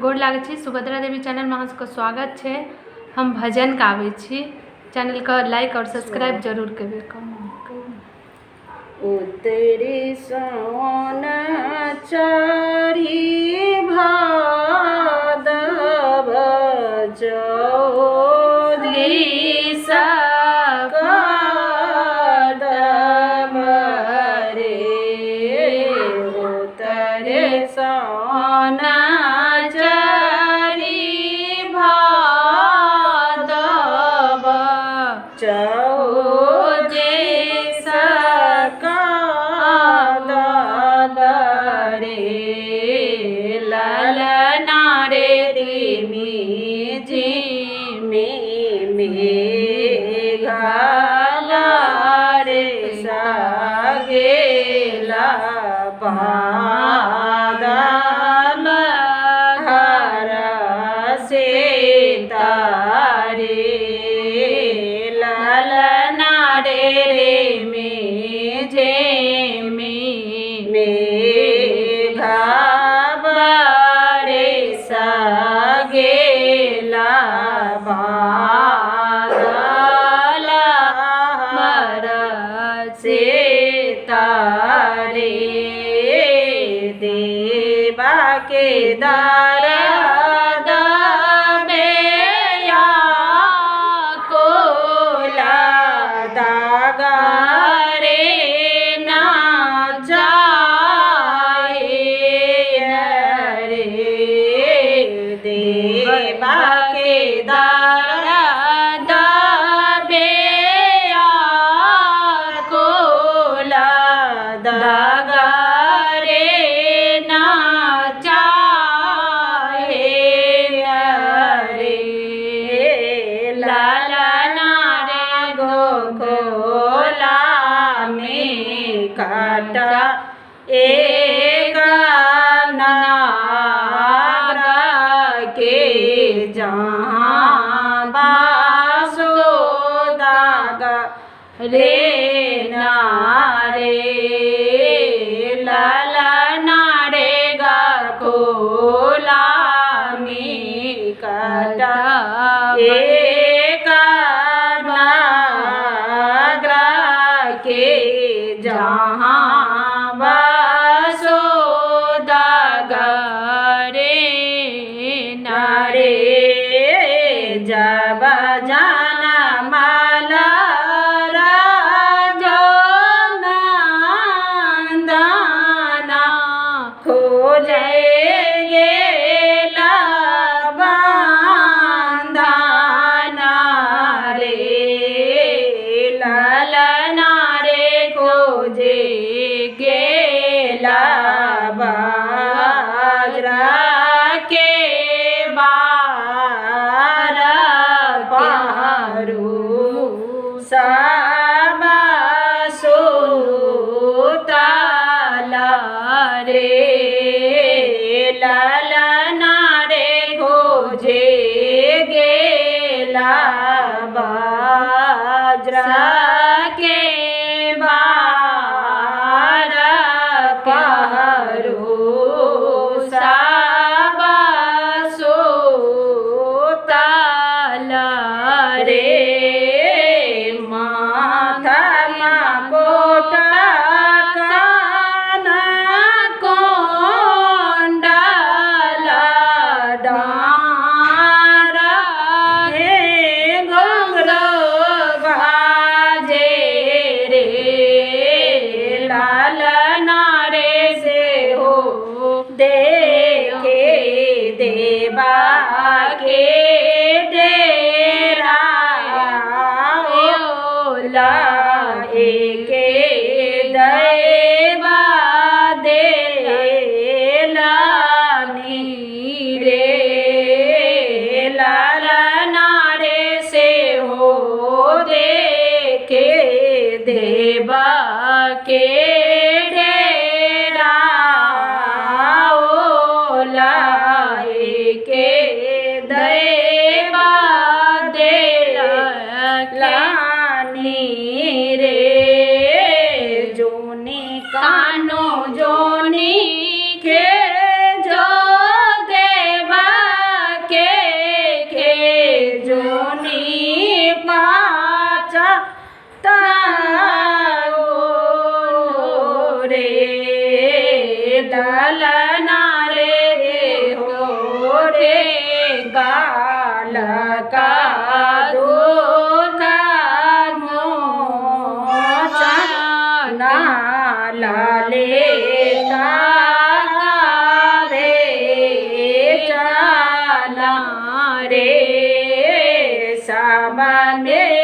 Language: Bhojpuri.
गोर लागै छी। सुभद्रा देवी चैनल में अहाँ स्वागत है। हम भजन गाबै छी। चैनल का लाइक और सब्सक्राइब जरूर करबे। उतरी सोन चढ़ी भादव चौदी सकदम रे। उतरे सोन चढ़ी भादव चौदी सकदम रे। ललना रे रिमी झिमी मेघला रे सगेला बादल हर से तारे। ललना रे मेघा बरे सगेला बादल हर से तारे। देवा के दरद बेया कोला दागा रे ना जाए रे। देवा के दरद बेया कोला दागा रे ना जाए रे। ललना रे गोला में काटा एक नाग के जहाँ बासो दागा रे नारे। ललना रे गोला में काटा एक नाग के जहाँ बासो दागा रे नारे। जब जाना माला राजनंदना खोजेंगे बांधना रे। ललना रे खोजे गेला बाजरा के बार पारू सब सोताला रे। ललना रे खोजे गेला बाजरा के बार पारू सब सोताला रे। माथा कोटा काना कोंडला डार हे घुंघरू बाजे रे। ललना रे से हो देखे देवा के डेरा के दैवा देलानी रे। ललना रे से हो देखे देवा के डेरा के दे बने